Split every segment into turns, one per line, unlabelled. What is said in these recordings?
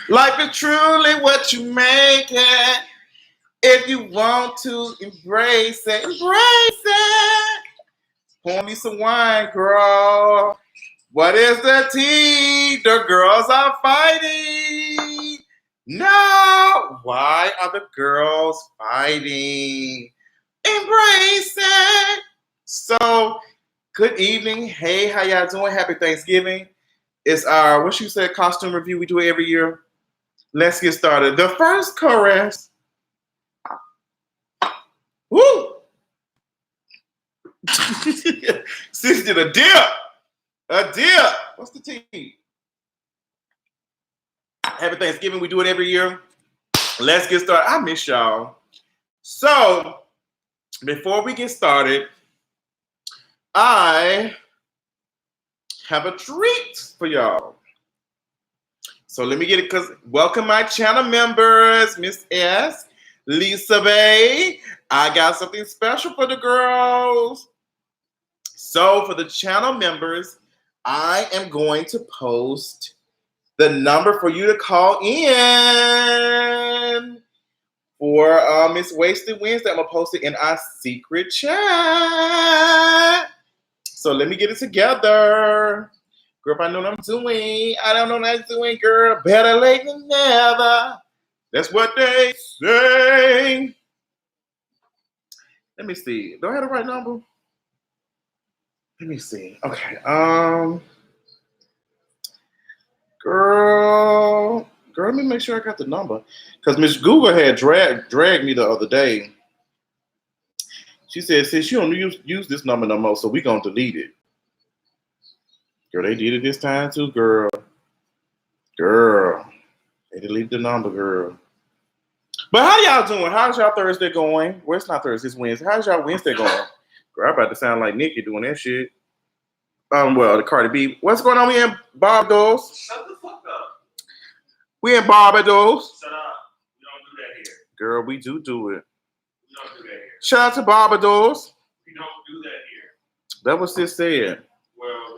Life is truly what you make it. If you want to embrace it, embrace it. Pour me some wine, girl. What is the tea? The girls are fighting. No. Why are the girls fighting? Embrace it. So, good evening. Hey, how y'all doing? Happy Thanksgiving. It's our, what you said, costume review. We do it every year. Let's get started. The first chorus. Woo! Sis did a dip. A dip. What's the tea? Happy Thanksgiving. We do it every year. Let's get started. I miss y'all. So, before we get started, I have a treat for y'all. So let me get it, because welcome my channel members, Miss S, Lisa Bay. I got something special for the girls. So for the channel members, I am going to post the number for you to call in for Miss Wasted Wednesday. I'm going to post it in our secret chat. So let me get it together. Girl, if I know what I'm doing, I don't know what I'm doing, girl. Better late than never. That's what they say. Let me see. Do I have the right number? Let me see. Okay. Girl, let me make sure I got the number. Because Miss Google had dragged me the other day. She said, since you don't use this number no more, so we gonna delete it. Girl, they did it this time too, girl. Girl, they deleted the number, girl. But how y'all doing? How's y'all Thursday going? Well, it's not Thursday, it's Wednesday. How's y'all Wednesday going? Girl, I'm about to sound like Nikki doing that shit. Well, the Cardi B. What's going on? We in Barbados.
Shut the fuck up.
We in Barbados.
Shut up. We don't do that here.
Girl, we do it.
We don't do that here.
Shout out to Barbados.
We don't do that here.
That was sis said.
Well,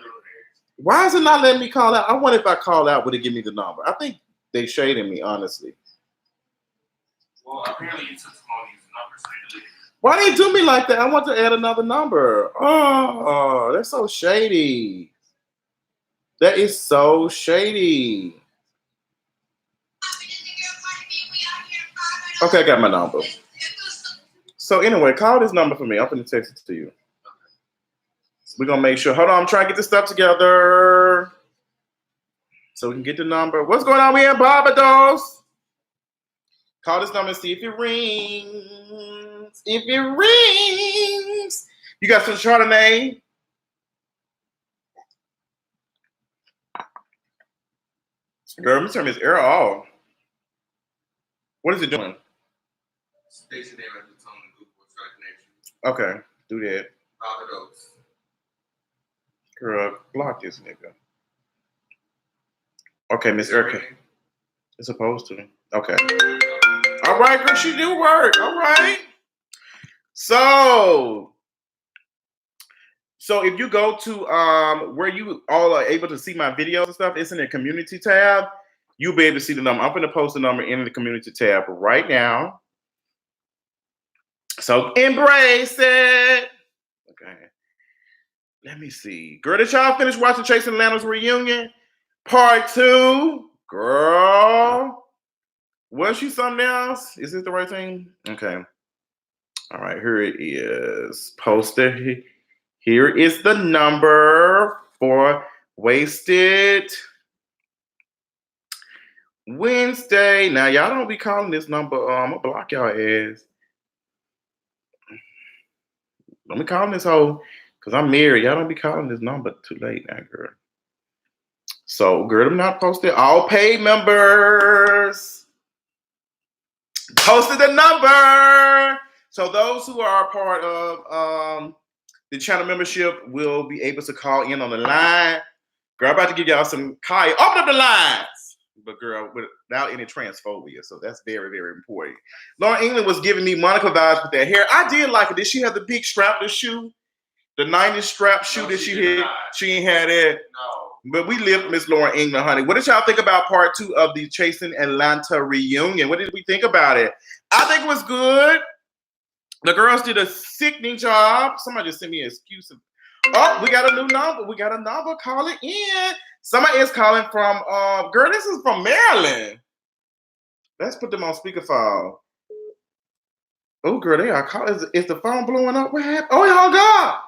why is it not letting me call out? I wonder if I call out, would it give me the number? I think they shading me, honestly.
well, apparently you took somebody's number, so they deleted it.
Why they do me like that? I want to add another number. Oh, that's so shady. That is so shady. Okay, I got my number. So anyway, call this number for me. I'm going to text it to you. We're going to make sure. Hold on, I'm trying to get this stuff together so we can get the number. What's going on? We in Barbados. Call this number and see if it rings. If it rings. You got some Chardonnay? Girl, let me turn this air off. What is it doing?
Station name at the tone of Google connection.
Okay, do that.
Barbados.
Girl, block this nigga. Okay, Miss Erica. It's supposed to. Okay. All right, girl, she do work. All right. So if you go to where you all are able to see my videos and stuff, it's in the community tab. You'll be able to see the number. I'm going to post the number in the community tab right now. So embrace it. Okay. Let me see. Girl, did y'all finish watching Chasing Atlanta's reunion? Part 2. Girl. Was she something else? Is this the right thing? Okay. All right, here it is. Posted. Here is the number for Wasted Wednesday. Now, y'all don't be calling this number. I'm going to block y'all ass. Don't be calling this hoe. Because I'm married. Y'all don't be calling this number too late now, girl. So, girl, I'm not posted. All paid members. Posted the number. So, those who are a part of the channel membership will be able to call in on the line. Girl, I'm about to give y'all some Kaya. Open up the lines. But, girl, without any transphobia. So, that's very, very important. Lauren England was giving me Monica vibes with that hair. I did like it. Did she have the big strapless shoe? The 90s strap shoe that she had? She ain't had that.
No.
But we lived Miss Lauren England, honey. What did y'all think about part 2 of the Chasing Atlanta reunion? What did we think about it? I think it was good. The girls did a sickening job. Somebody just sent me an excuse. Oh, we got a new number. We got a number calling in. Somebody is calling from, girl, this is from Maryland. Let's put them on speakerphone. Oh, girl, they are calling. Is the phone blowing up? What happened? Oh, y'all got.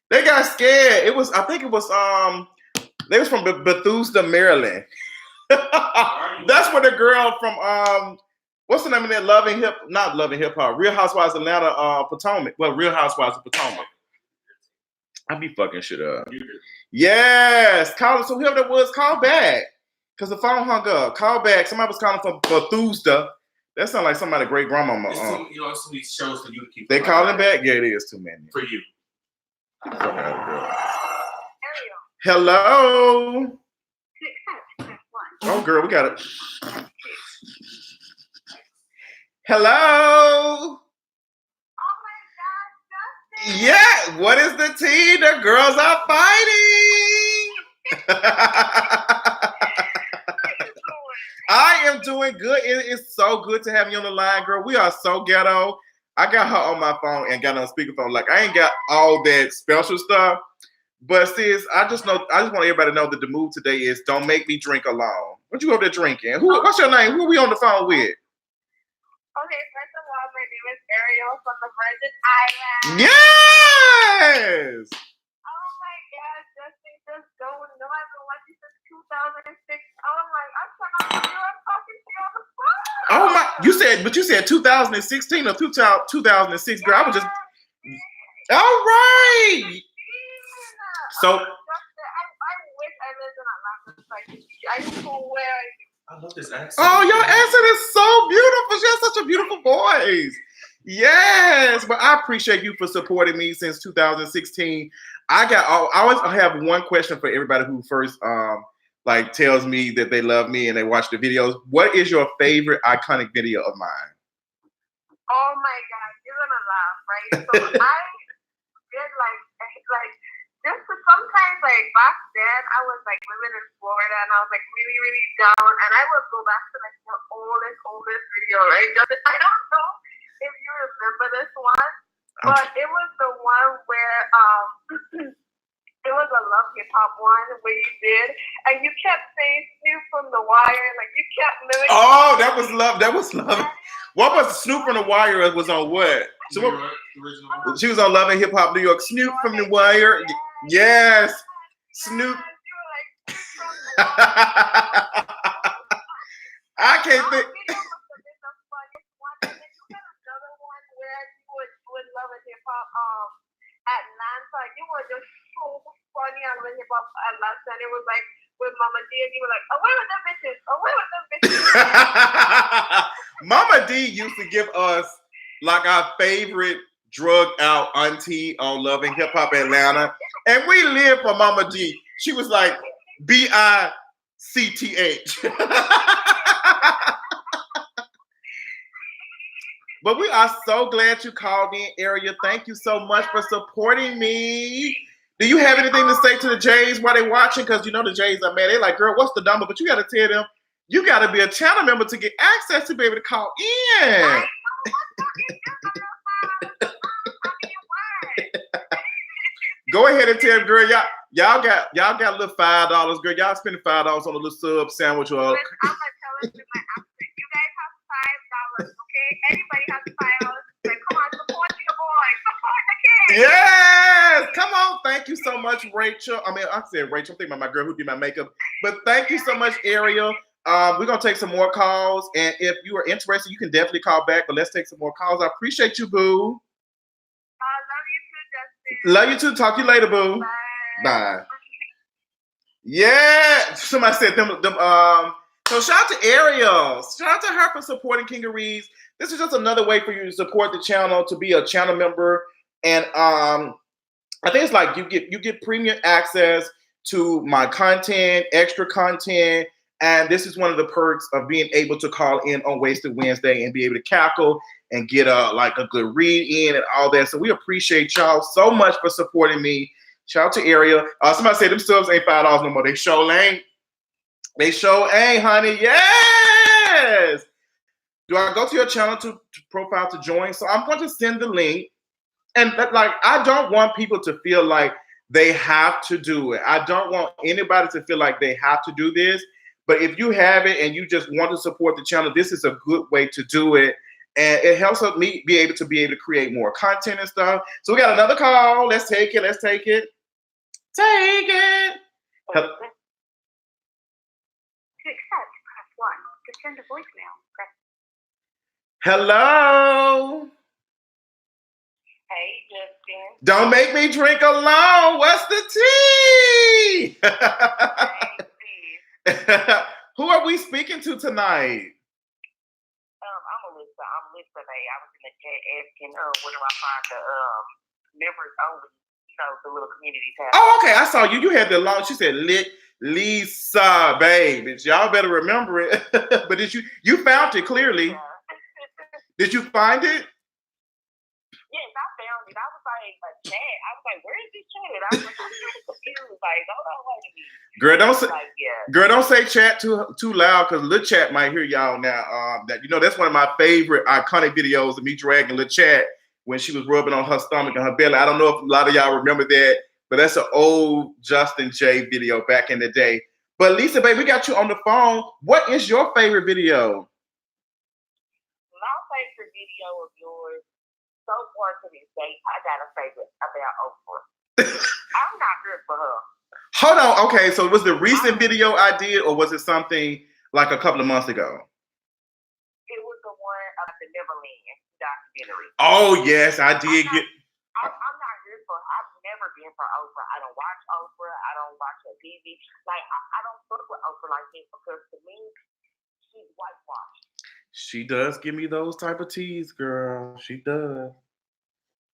They got scared. It was, I think it was, they was from Bethesda, Maryland. That's where the girl from, what's the name of that not Loving Hip Hop, Real Housewives of Atlanta, Potomac. Well, Real Housewives of Potomac. I be fucking shit up. Yes, call. So whoever that was, call back. Because the phone hung up. Call back. Somebody was calling from Bethesda. That sounds like somebody great grandmama.
It's too, you know, it's too many shows for you to keep.
They calling back? Yeah, it is too many.
For you.
Hello. Oh, girl, we got it. Hello. Yeah, what is the tea? The girls are fighting. I am doing good. It is so good to have you on the line, girl. We are so ghetto. I got her on my phone and got her on speakerphone. Like, I ain't got all that special stuff. But sis, I just want everybody to know that the move today is don't make me drink alone. What you over there drinking? What's your name? Who are we on the phone with?
Okay, first of all, my name is Ariel from the Virgin Islands.
Yes!
Oh my God, Justin, just don't know. I've been watching since 2006. Oh my, I'm talking to you. I'm talking to you on the phone.
Oh my, you said 2016 or 2006, girl. I was just, all right. So,
I wish I lived in Atlanta. I swear.
I love this accent.
oh, your accent is so beautiful. She has such a beautiful voice. Yes, but I appreciate you for supporting me since 2016. I always have one question for everybody who first tells me that they love me and they watch the videos. What is your favorite iconic video of mine?
Oh my God, you're gonna laugh, right? So I did like just sometimes like back then I was like living in Florida and I was like really, really down and I would go back to like the oldest video, right? I don't know if you remember this one, but it was the one where it was a Love Hip Hop one where you did and you kept saying Snoop from The Wire, like you kept living.
Oh, that was love. That was love. What was Snoop from The Wire? Was on what? So what, she was on Love and Hip Hop New York. Snoop from The Wire. Yes, Snoop. I can't think.
Atlanta, you were just so funny on Love Hip Hop Atlanta, and it was like with Mama D, and you were like, away with them bitches, away with them bitches.
Mama D used to give us like our favorite drugged out auntie on Love and Hip Hop Atlanta. And we lived for Mama D. She was like BICTH. But we are so glad you called in, Ariel. Thank you so much for supporting me. Do you have anything to say to the Jays while they're watching? Because you know the Jays are mad. They're like, girl, what's the number? But you got to tell them you got to be a channel member to get access to be able to call in. Go ahead and tell them, girl, y'all got a little $5, girl. Y'all spending $5 on a little sub sandwich or.
I'm gonna tell it to my accent. You guys have $5, okay? Everybody has $5. Like, come on, support your boy, support the kid.
Yes, come on. Thank you so much, Rachel. I said Rachel. I'm thinking about my girl who did my makeup. But thank you so much, Ariel. We're gonna take some more calls, and if you are interested, you can definitely call back. But let's take some more calls. I appreciate you, boo. Love you too. Talk to you later, boo. Bye. Yeah. Somebody said them. So shout out to Ariel. Shout out to her for supporting Kingeries. This is just another way for you to support the channel, to be a channel member. And I think it's like you get premium access to my content, extra content. And this is one of the perks of being able to call in on Wasted Wednesday and be able to cackle and get a good read in and all that. So we appreciate y'all so much for supporting me. Shout out to Area. Somebody said them subs ain't $5 no more. They sure ain't. They sure ain't, honey. Yes. Do I go to your channel to profile to join? So I'm going to send the link. And like, I don't want people to feel like they have to do it. I don't want anybody to feel like they have to do this. But if you have it and you just want to support the channel, this is a good way to do it. And it helps me be able to create more content and stuff. So we got another call. Let's take it. Let's take it. Take it.
To accept, press 1. To send a voicemail, press.
Hello.
Hey, Justin.
Don't make me drink alone. What's the tea?
Hey, Steve.
Who are we speaking to tonight?
I'm Alyssa. I'm Alyssa. I was in the chat asking, where do I find the members only, the little community tab.
Oh, okay. I saw you. You had the long. She said, Lisa, babe. Y'all better remember it. But you found it clearly.
Yeah.
Did you find it?
Yes, I found it. I was like, a chat. I was like, where is this chat? I was like, I'm really confused. Like, hold on, wait a minute.
Girl, don't say,
like, yeah.
girl, don't say chat too loud, because Lil Chat might hear y'all now. That's one of my favorite iconic videos of me dragging Lil Chat when she was rubbing on her stomach and her belly. I don't know if a lot of y'all remember that, but that's an old Justin J video back in the day. But Lisa, babe, we got you on the phone. What is your favorite video?
My favorite video of yours, so far to this day, I got a favorite about Oprah. I'm not good for her.
Hold on. Okay, so was the recent video I did, or was it something like a couple of months ago?
It was the one about the Neverland documentary.
Oh, yes, I did get...
I'm not here for... I've never been for Oprah. I don't watch Oprah. I don't watch her TV. Like, I don't fuck with Oprah like this because to me, she's whitewashed.
She does give me those type of teas, girl. She does.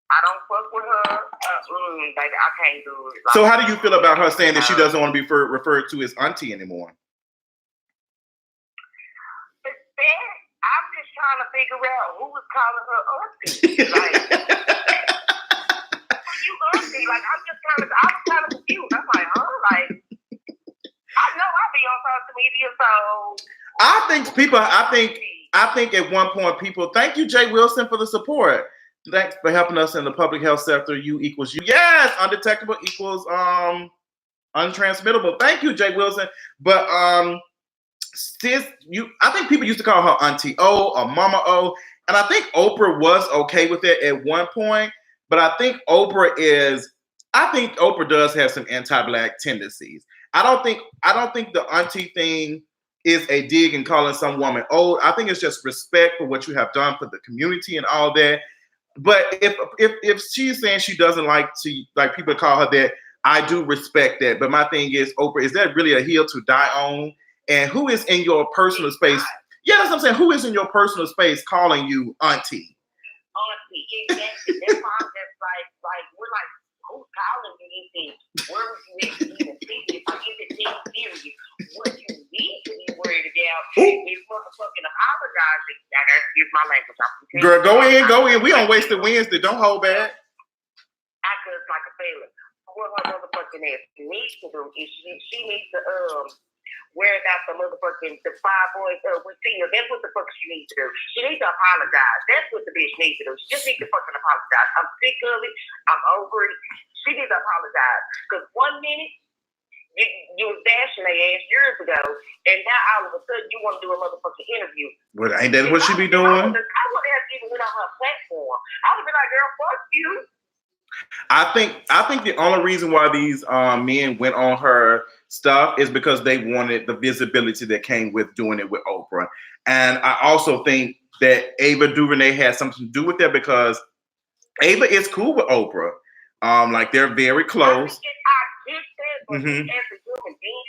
I don't fuck with her. Like, I can't do it. Like,
so how do you feel about her saying that she doesn't want to be referred to as auntie anymore?
I'm just trying to figure out who was calling her auntie. Like, you auntie? Like, I was kind of confused. I'm like, huh? Like, I know I be on social media, so
I think at one point people, thank you, Jay Wilson, for the support. Thanks for helping us in the public health sector. U equals U. Yes, undetectable equals untransmittable. Thank you, Jay Wilson. But I think people used to call her Auntie O or Mama O. And I think Oprah was okay with it at one point. But I think Oprah does have some anti-Black tendencies. I don't think the auntie thing is a dig and calling some woman old. I think it's just respect for what you have done for the community and all that. But if she's saying she doesn't like people call her that, I do respect that. But my thing is, Oprah, is that really a hill to die on? And who is in your personal space? Yeah, that's what I'm saying. Who is in your personal space calling you auntie?
Auntie, exactly. That's why I'm just like we're like, who's calling you these things? Where would you even see if I get the thing serious? What you need to be worried about is motherfucking apologizing. Excuse my language.
Girl, go in. We on Wasted Wednesday. Don't hold back.
I cuss like a sailor. What her motherfucking ass needs to do is she needs to wear out the motherfucking the five boys with Tina. That's what the fuck she needs to do. She needs to apologize. That's what the bitch needs to do. She just needs to fucking apologize. I'm sick of it. I'm over it. She needs to apologize. Because 1 minute you was dashing their ass years ago, and now all of a sudden you want to do a motherfucking interview.
Well, ain't that what she be doing?
I wouldn't have even went on her platform. I would be like, girl, fuck you.
I think the only reason why these men went on her stuff is because they wanted the visibility that came with doing it with Oprah. And I also think that Ava DuVernay had something to do with that because Ava is cool with Oprah. Like they're very close.
I get that, but as a human being,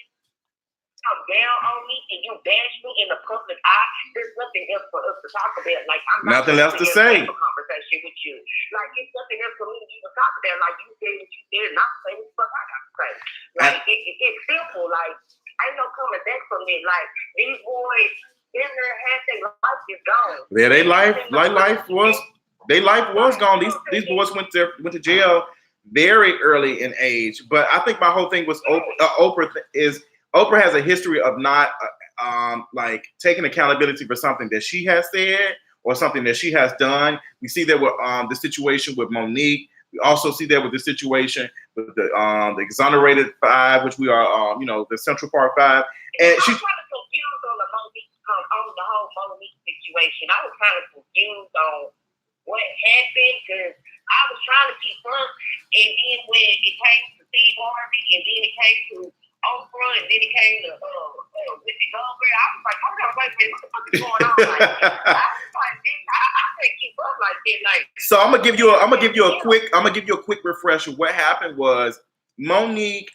come down on me and you bash me in the public eye, there's nothing else for us to talk about. Like I'm not
nothing else to say.
A conversation with you. Like it's nothing else for me to even talk about. Like you said what you said, and I'm saying what the fuck I got to say. Like it's simple. Like ain't no coming back from it. Like these boys in their half their life is gone.
Yeah, their life was gone. These boys went to jail. very early in age. But I think my whole thing was Oprah has a history of not like taking accountability for something that she has said or something that she has done. We see that with the situation with Monique. We also see that with the situation with the exonerated five, which we are, the Central Park Five. And
I was kind of confused on the Monique, on the whole Monique situation. I was kind of confused on what happened because I was trying to keep up, and then when it came to Steve Harvey, and then it came to Oprah, and then it came to Whoopi Goldberg, I was like, hold on, wait a minute, what the fuck is going on? Like, I was like, I can't keep up like that. Like,
so I'm gonna give you a quick refresher. What happened was Monique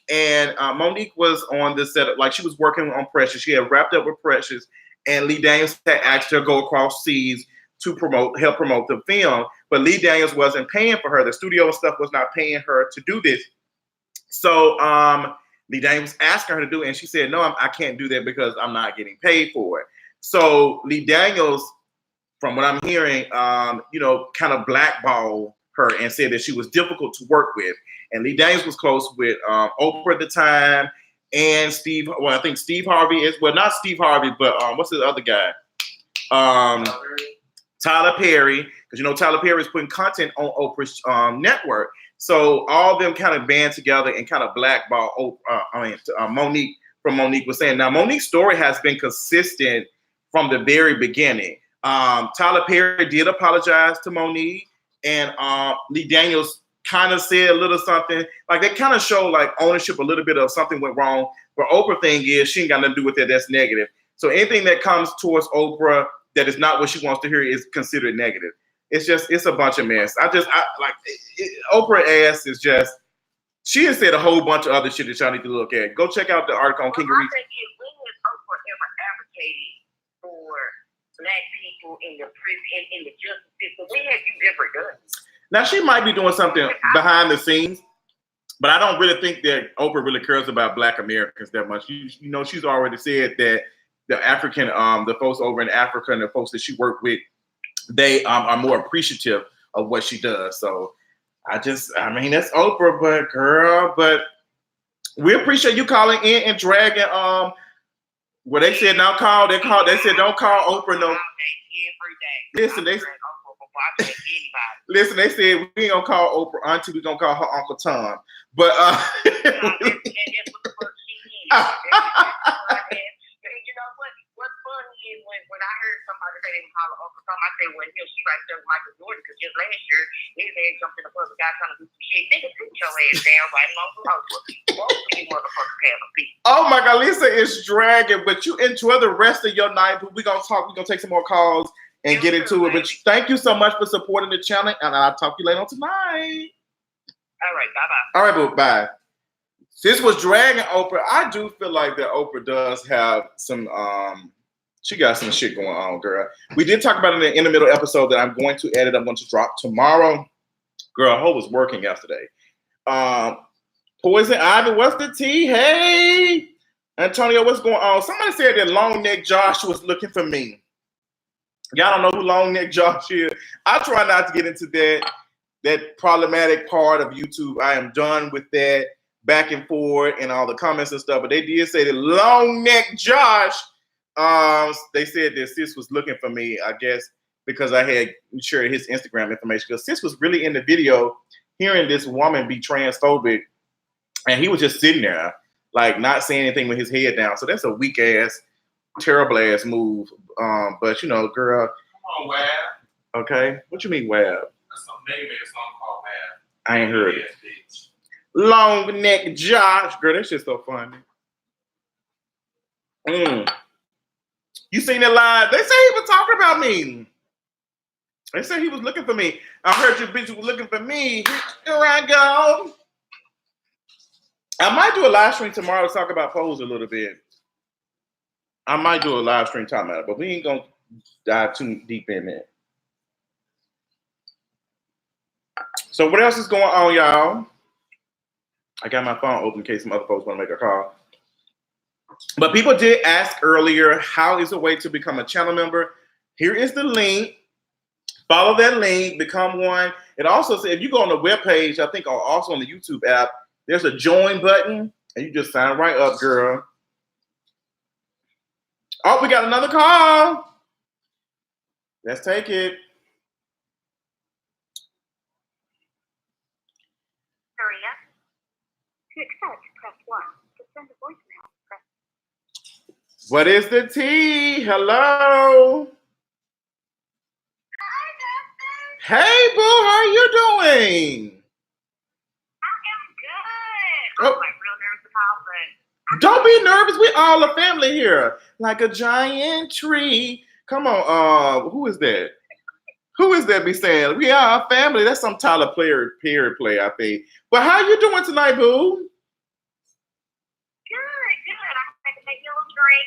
was on the set, like she was working on Precious. She had wrapped up with Precious, and Lee Daniels had asked her to go across seas to help promote the film, but Lee Daniels wasn't paying for her. The studio and stuff was not paying her to do this. So Lee Daniels asked her to do it, and she said, "No, I can't do that because I'm not getting paid for it." So Lee Daniels, from what I'm hearing, kind of blackballed her and said that she was difficult to work with. And Lee Daniels was close with Oprah at the time and Steve. Well, I think Steve Harvey is, well, not Steve Harvey, but what's the other guy? Tyler Perry, because Tyler Perry is putting content on Oprah's network. So all of them kind of band together and kind of blackball Monique. From Monique was saying. Now Monique's story has been consistent from the very beginning. Tyler Perry did apologize to Monique, and Lee Daniels kind of said a little something. Like they kind of show like ownership, a little bit of something went wrong. But Oprah thing is she ain't got nothing to do with it. That's negative. So anything that comes towards Oprah that is not what she wants to hear is considered negative. It's a bunch of mess. Oprah ass is just, she has said a whole bunch of other shit that y'all need to look at. Go check out the article on King
when has Oprah ever advocated for Black people in the prison, in the justice system? When have you ever done it?
Now she might be doing something behind the scenes, but I don't really think that Oprah really cares about Black Americans that much. She's already said that the African, the folks over in Africa and the folks that she worked with, they are more appreciative of what she does. So that's Oprah, but we appreciate you calling in and dragging what they said don't call Oprah no. Listen, they said we ain't gonna call Oprah auntie, we gonna call her Uncle Tom. But
what's funny is when I heard somebody say they would call her Uncle Tom, I said, well, she right there with Michael Jordan, because just last year, his ass jumped in the public guy trying to do some shit. Nigga, put your ass down right along the road. Most of these motherfuckers have a beat.
Oh my God, Lisa is dragging, but you enjoy the rest of your night. We're gonna take some more calls and get into it. But thank you so much for supporting the channel, and I'll talk to you later on tonight.
All right, bye-bye.
All right, boo, bye. This was dragging Oprah. I do feel like that Oprah does have some, she got some shit going on, girl. We did talk about it in the middle episode that I'm going to edit. I'm going to drop tomorrow. Girl, Ho was working yesterday. Poison Ivy, what's the tea? Hey, Antonio, what's going on? Somebody said that Long Neck Josh was looking for me. Y'all don't know who Long Neck Josh is. I try not to get into that problematic part of YouTube. I am done with that back and forth and all the comments and stuff. But they did say that Long Neck Josh, they said that Sis was looking for me, I guess, because I had shared his Instagram information. Because Sis was really in the video hearing this woman be transphobic, and he was just sitting there, like not saying anything with his head down. So that's a weak ass, terrible ass move. But girl.
Come on, Wab.
Okay. What you mean, Wab?
That's some name a song called Wab.
I ain't heard it.
Bitch.
Long Neck Josh. Girl, that shit's so funny. You seen that live? They say he was talking about me. They say he was looking for me. I heard you bitch was looking for me. Here I go. I might do a live stream tomorrow to talk about Pose a little bit. I might do a live stream talking about it, but we ain't gonna dive too deep in it. So what else is going on, y'all? I got my phone open in case some other folks want to make a call. But people did ask earlier, how is a way to become a channel member? Here is the link. Follow that link, become one. It also says if you go on the webpage, I think also on the YouTube app, there's a join button, and you just sign right up, girl. Oh, we got another call. Let's take it.
Maria. To accept, press 1. To send a voicemail, press.
What is the tea? Hello.
Hi, Justin.
Hey, boo, how are you doing?
I am good. I'm like real nervous about, but
Don't be nervous. We all a family here. Like a giant tree. Come on, who is that? Who is that be saying? We are a family. That's some Tyler Perry play, I think. But how you doing tonight, boo?
good. I had to make me a little drink,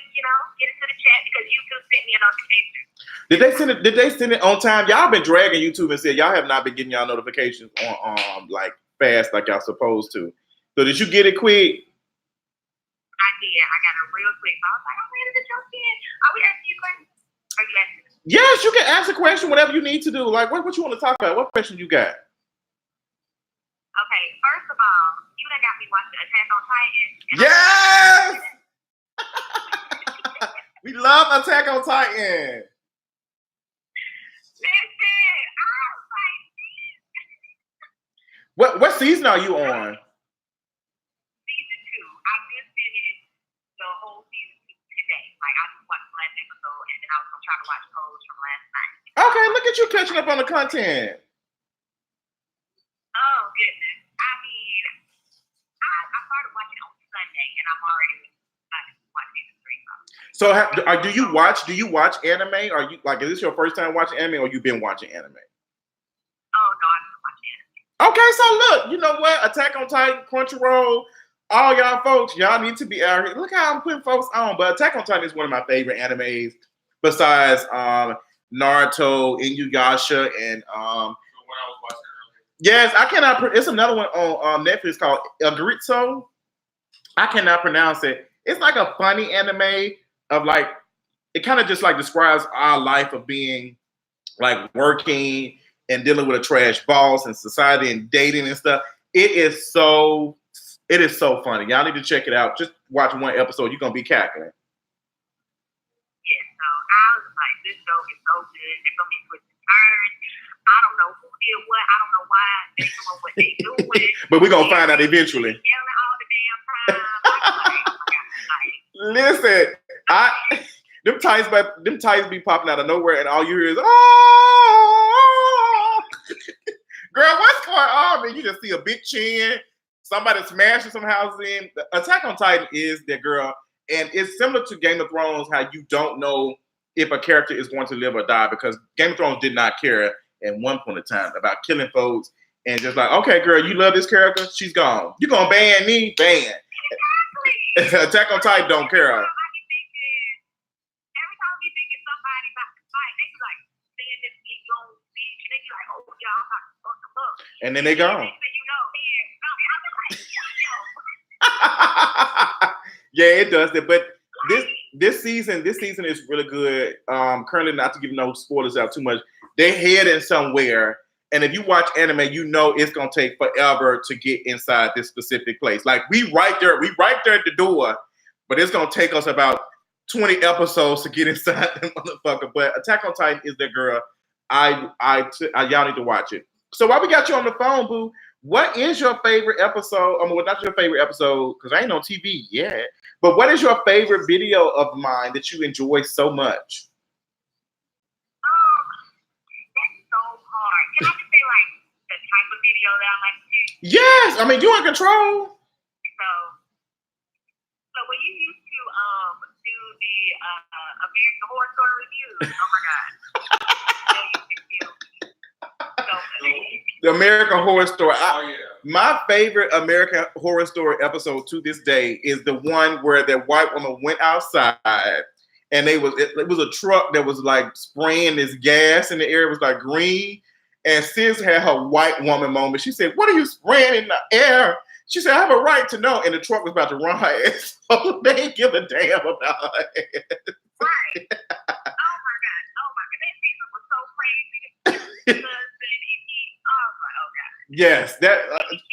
get into the chat because YouTube sent me a notification.
Did they send it on time? Y'all been dragging YouTube and said y'all have not been getting y'all notifications on like fast like y'all supposed to. So did you get it quick?
I did. I got it real quick. I was like, I'm ready to jump in. Are we asking you questions? Are you asking me?
Yes, you can ask a question, whatever you need to do. Like what you want to talk about? What question you got?
Okay, first of all, you done got me watching Attack on Titan.
Yes! We love Attack on Titan.
Listen, I was like,
What season are you on?
season 2. I just finished the whole season 2 today. Like, I just watched the last episode, and then I was going to try to watch Pose from last night.
Okay, look at you catching up on the content.
Oh, goodness. I mean, I started watching on Sunday, and I'm already watching season 3.
So do you watch anime? Are you like is this your first time watching anime or you been watching anime?
Oh, no, I've been watching anime.
Okay, so look, you know what? Attack on Titan, Crunchyroll, all y'all folks, y'all need to be out here. Look how I'm putting folks on. But Attack on Titan is one of my favorite animes besides Naruto, Inuyasha, and
When I was watching earlier.
yes, I cannot. It's another one on Netflix called Agritzo. I cannot pronounce it. It's like a funny anime of like it kind of just like describes our life of being like working and dealing with a trash boss and society and dating and stuff. It is so funny. Y'all need to check it out. Just watch one episode. You're gonna be cackling.
Yeah, so I was like, this show is so good. They're going to be twists and turns. I don't know who did what. I don't know why they're doing what they doing.
But we're gonna find out eventually.
Yelling all the damn time. I was like, oh my God.
Listen, them titans be popping out of nowhere, and all you hear is oh, girl, what's going on? Man, you just see a big chin, somebody smashing some houses in. The Attack on Titan is that girl, and it's similar to Game of Thrones, how you don't know if a character is going to live or die because Game of Thrones did not care at one point in time about killing folks and just like, okay, girl, you love this character, she's gone. You gonna ban me? Ban.
Exactly.
Attack on Titan don't care.
Every time we thinking somebody about to fight, they be like saying this big long speech, and they be like, oh, y'all got to fuck them up.
And then they gone.
Next thing you know, I've been like, yo.
Yeah, it does that. But this season is really good. Currently, not to give no spoilers out too much, they're heading somewhere. And if you watch anime, you know it's gonna take forever to get inside this specific place. Like we right there at the door, but it's gonna take us about 20 episodes to get inside the motherfucker. But Attack on Titan is the girl. Y'all need to watch it. So while we got you on the phone, boo, what is your favorite episode? Well, not your favorite episode because I ain't on TV yet. But what is your favorite video of mine that you enjoy so much?
That's so hard. Can I just say like the type of video that I like to do?
Yes, I mean you in control.
So when you used to do the American Horror Story reviews, oh my God, you used to feel so good.
The American Horror Story.
Oh yeah.
My favorite American Horror Story episode to this day is the one where that white woman went outside and it was a truck that was like spraying this gas in the air. It was like green. And Sis had her white woman moment. She said, "What are you spraying in the air?" She said, "I have a right to know." And the truck was about to run her ass. So they didn't give a damn about her ass.
Right. Oh my God. That season was so crazy.
Yes, that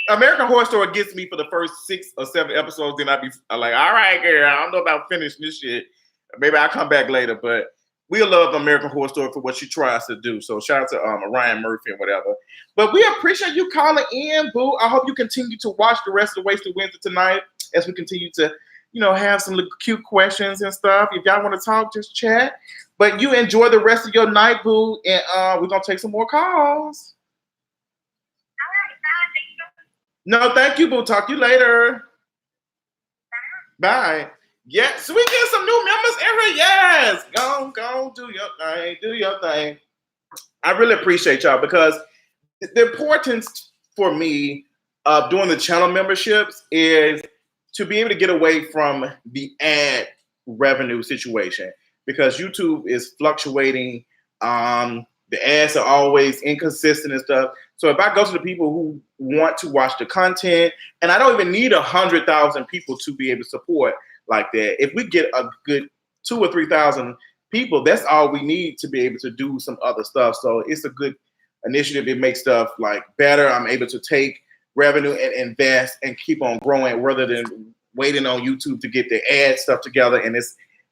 American Horror Story gets me for the first 6 or 7 episodes. Then I'm like, all right, girl, I don't know about finishing this shit. Maybe I'll come back later, but we love American Horror Story for what she tries to do. So shout out to Ryan Murphy and whatever. But we appreciate you calling in, boo. I hope you continue to watch the rest of the Wasted Wednesday tonight as we continue to, have some little cute questions and stuff. If y'all want to talk, just chat. But you enjoy the rest of your night, boo, and we're gonna take some more calls. No, thank you, boo. Talk to you later. Bye. Yes, we get some new members in here. Yes. Go, do your thing. Do your thing. I really appreciate y'all because the importance for me of doing the channel memberships is to be able to get away from the ad revenue situation because YouTube is fluctuating. The ads are always inconsistent and stuff. So if I go to the people who want to watch the content, and I don't even need 100,000 people to be able to support like that. If we get a good 2,000 or 3,000 people, that's all we need to be able to do some other stuff. So it's a good initiative. It makes stuff like better. I'm able to take revenue and invest and keep on growing rather than waiting on YouTube to get the ad stuff together. And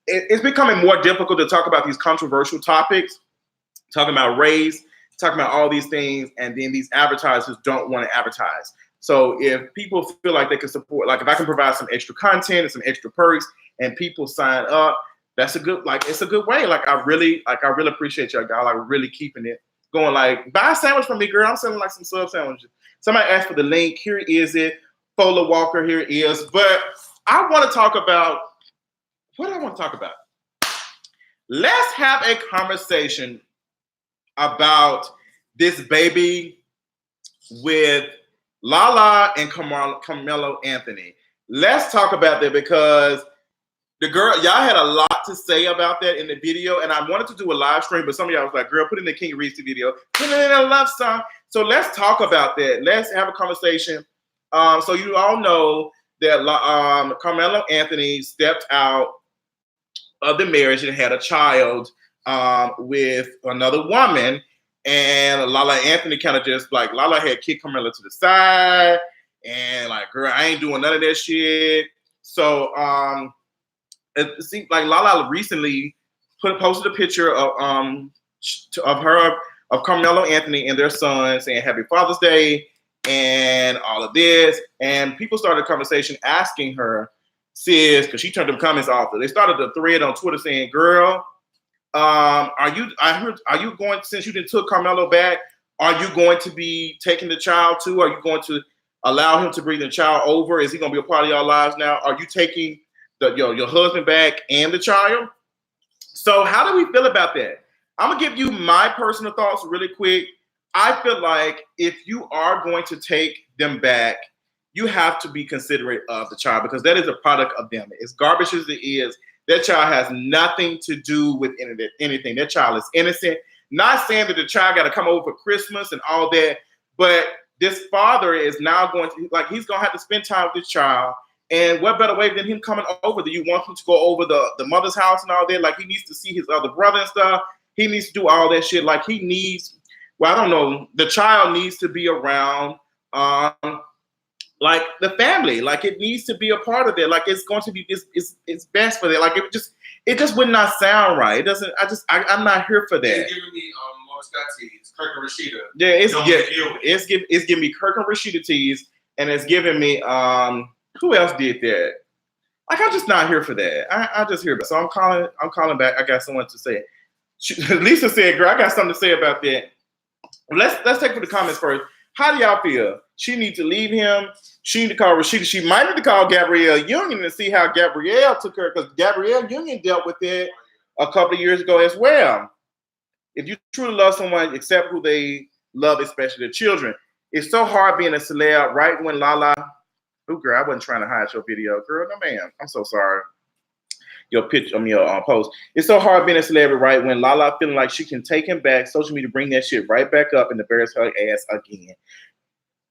it's becoming more difficult to talk about these controversial topics, talking about race, talking about all these things, and then these advertisers don't want to advertise. So if people feel like they can support, like if I can provide some extra content and some extra perks and people sign up, that's it's a good way. I really appreciate y'all, like really keeping it going. Like, buy a sandwich from me, girl. I'm selling like some sub sandwiches. Somebody asked for the link. Here is it. Fola Walker, here it is. But I want to talk about, what do I want to talk about? Let's have a conversation about this baby with Lala and Carmelo Anthony. Let's talk about that because the girl, y'all had a lot to say about that in the video, and I wanted to do a live stream, but some of y'all was like, girl, put in the King Reese video, put in a love song. So let's talk about that. Let's have a conversation. So you all know that Carmelo Anthony stepped out of the marriage and had a child with another woman. And Lala Anthony kind of just like, Lala had kicked Carmelo to the side and like, girl, I ain't doing none of that shit. So it seems like Lala recently posted a picture of Carmelo Anthony and their son saying Happy Father's Day and all of this. And people started a conversation asking her, sis, because she turned them comments off. They started a thread on Twitter saying, girl, are you going, since you didn't took Carmelo back, are you going to be taking the child too? Are you going to allow him to bring the child over? Is he going to be a part of y'all lives now? Are you taking your husband back and the child? So how do we feel about that? I'm gonna give you my personal thoughts really quick. I feel like if you are going to take them back, you have to be considerate of the child because that is a product of them. As garbage as it is, that child has nothing to do with anything. That child is innocent. Not saying that the child got to come over for Christmas and all that, but this father is now going to, like, he's going to have to spend time with this child. And what better way than him coming over? Do you want him to go over the mother's house and all that? Like, he needs to see his other brother and stuff. He needs to do all that shit. Like, he needs, well, I don't know, the child needs to be around, like the family, like it needs to be a part of it. Like it's going to be, it's best for that. Like it just would not sound right. It doesn't. I'm not here for that.
It's giving me Morris Scott tease, Kirk and Rashida.
Yeah, it's giving me Kirk and Rashida tease, and it's giving me who else did that? Like I'm just not here for that. I just hear about. So I'm calling back. I got someone to say. Lisa said, "Girl, I got something to say about that." Let's take for the comments first. How do y'all feel? She needs to leave him. She need to call Rashida. She might need to call Gabrielle Union and see how Gabrielle took her, because Gabrielle Union dealt with it a couple of years ago as well. If you truly love someone, accept who they love, especially their children. It's so hard being a celeb right when Lala. Oh, girl, I wasn't trying to hide your video. Girl, no, man. I'm so sorry. Your picture, your post. It's so hard being a celebrity right when Lala feeling like she can take him back. Social media bring that shit right back up and embarrass her ass again.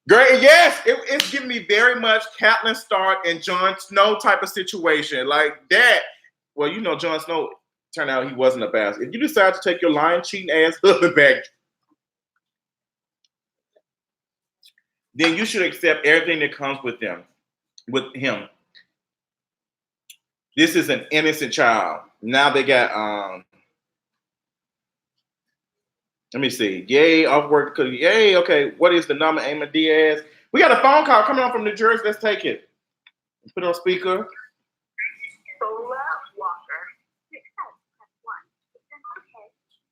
Great, yes, it's giving me very much Catelyn Stark and Jon Snow type of situation like that. Well, you know, Jon Snow turned out he wasn't a bastard. If you decide to take your lying, cheating ass husband back, then you should accept everything that comes with them, with him. This is an innocent child. Now they got let me see. Yay, off work. Yay, okay. What is the number, Eamon Diaz? We got a phone call coming on from New Jersey. Let's take it. Put it on speaker.
Sola Walker. 6-1. Okay.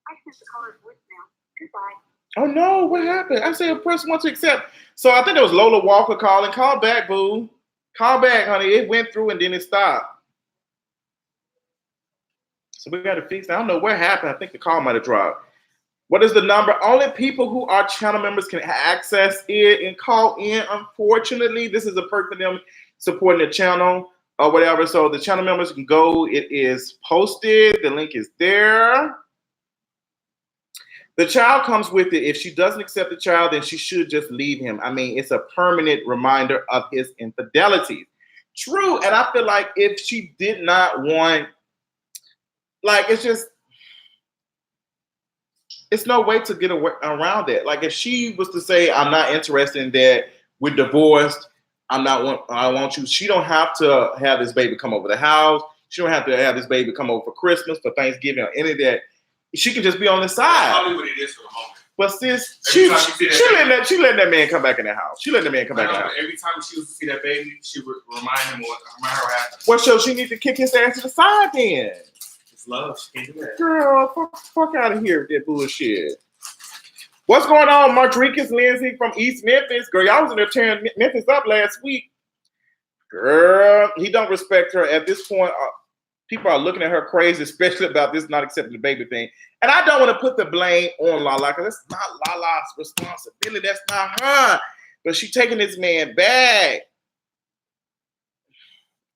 I sent the colors voicemail. Goodbye.
Oh no, what happened? I said press 1 to accept. So I think it was Lola Walker calling. Call back, boo. Call back, honey. It went through and then it stopped. So we got to fix that. I don't know what happened. I think the call might have dropped. What is the number? Only people who are channel members can access it and call in. Unfortunately, this is a perk for them supporting the channel or whatever. So the channel members can go. It is posted. The link is there. The child comes with it. If she doesn't accept the child, then she should just leave him. I mean, it's a permanent reminder of his infidelity. True. And I feel like if she did not want, like, it's no way to get around that. Like if she was to say, I'm not interested in that, we're divorced, I want you, she don't have to have this baby come over the house. She don't have to have this baby come over for Christmas, for Thanksgiving, or any of that. She can just be on the side.
Probably what it is for the moment.
But sis, she letting that man come back in the house. She letting the man come back in the house.
Every time she used to see that baby, she would remind her what happened.
Well, so she needs to kick his ass to the side then.
Love, she can't do that.
Girl, fuck out of here with that bullshit. What's going on, Martrinkus Lindsay from East Memphis? Girl, y'all was in there tearing Memphis up last week. Girl, he don't respect her. At this point, people are looking at her crazy, especially about this not accepting the baby thing. And I don't want to put the blame on Lala, because that's not Lala's responsibility. That's not her. But she taking this man back.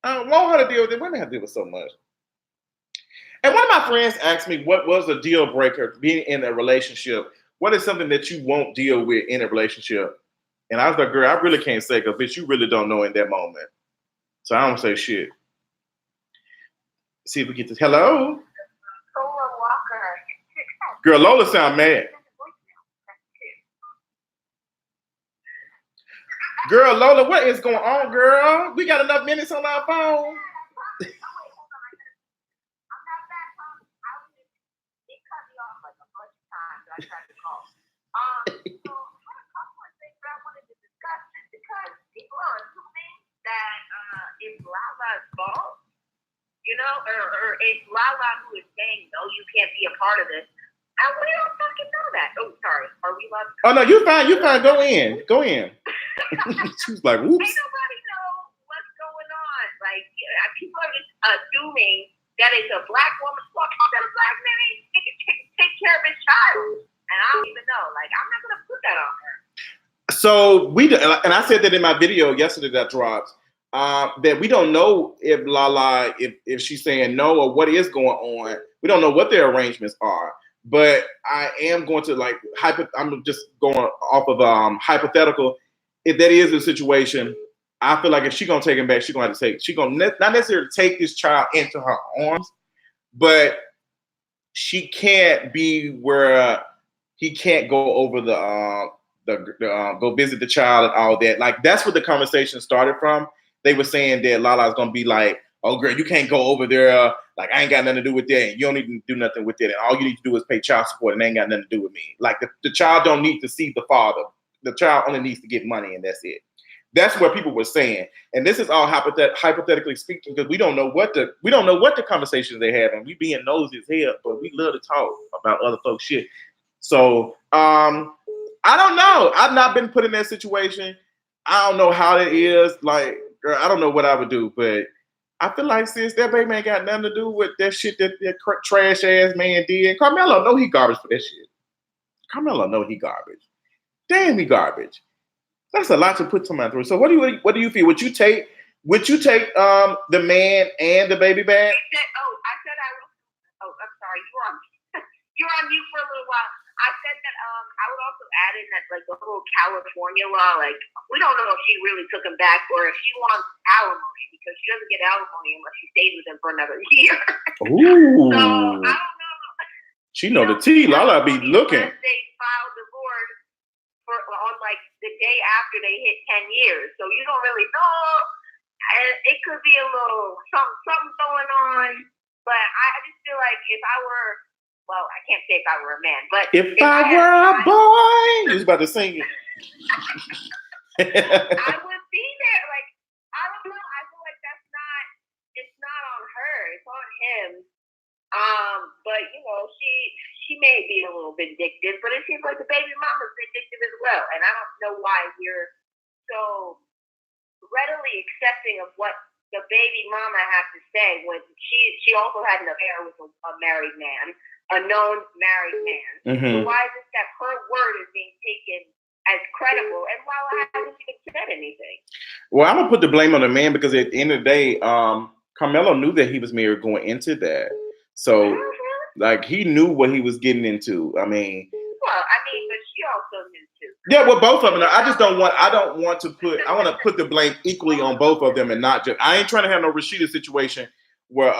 I don't want her to deal with it. Women have to deal with so much. And one of my friends asked me, what was a deal breaker being in a relationship? What is something that you won't deal with in a relationship? And I was like, girl, I really can't say, because bitch, you really don't know in that moment. So I don't say shit. See if we get this. Hello?
Sola Walker.
Girl, Lola sound mad. Girl, Lola, what is going on, girl? We got enough minutes on our phone.
I tried to call. So I had a couple of things that I wanted to discuss because people are assuming that it's Lala's fault, you know, or it's Lala who is saying, no, you can't be a part of this. And we don't fucking know that. Oh, sorry. Are we allowed to?
Oh, no, you're fine. You're fine. Go in. Go in. She was like, whoops.
Ain't nobody know what's going on. Like, people are just assuming that it's a black woman's fault, that a black man ain't take care of his child. And I don't even know. Like, I'm not going to put that on her.
So and I said that in my video yesterday that dropped, that we don't know if Lala, if she's saying no or what is going on. We don't know what their arrangements are. But I am going to I'm just going off of hypothetical. If that is the situation, I feel like if she's gonna take him back, she's gonna have to not necessarily take this child into her arms, but she can't be where he can't go over go visit the child and all that. Like that's where the conversation started from. They were saying that Lala's gonna be like, oh girl, you can't go over there. Like I ain't got nothing to do with that. And you don't need to do nothing with it. And all you need to do is pay child support and it ain't got nothing to do with me. Like the child don't need to see the father. The child only needs to get money and that's it. That's what people were saying. And this is all hypothetically speaking, because we don't know what the conversations they have, and we being nosy as hell, but we love to talk about other folks' shit. So I don't know. I've not been put in that situation. I don't know how that is. Like, girl, I don't know what I would do, but I feel like sis, that baby ain't got nothing to do with that shit that trash ass man did. Carmelo know he garbage for that shit. Carmelo know he garbage. Damn, he garbage. That's a lot to put somebody through. So what do you feel? Would you take the man and the baby back?
I said I would. Oh, I'm sorry. You were on mute for a little while. I said that I would also add in that like the whole California law, like we don't know if she really took him back or if she wants alimony because she doesn't get alimony unless she stays with him for another year.
Ooh.
So I don't know.
She know the tea. Lala be looking.
They filed divorce on like the
day after they hit 10 years. So you don't really know. It could be a little something going on. But I just feel like if I were, well, I can't say if I were a man, but
If I were a boy, you was about to sing it.
I would be there. Like, I don't know. I feel like it's not on her. It's on him. But you know, she may be a little vindictive, but it seems like the baby mama's vindictive as well. And I don't know why we're so readily accepting of what the baby mama has to say when she also had an affair with a married man, a known married man.
Mm-hmm.
So why is it that her word is being taken as credible and Lala hasn't even said anything?
Well, I'm gonna put the blame on the man because at the end of the day, Carmelo knew that he was married going into that. So like he knew what he was getting into. I mean,
but she also knew too.
Yeah, well, both of them. I want to put the blame equally on both of them and not just. I ain't trying to have no Rashida situation where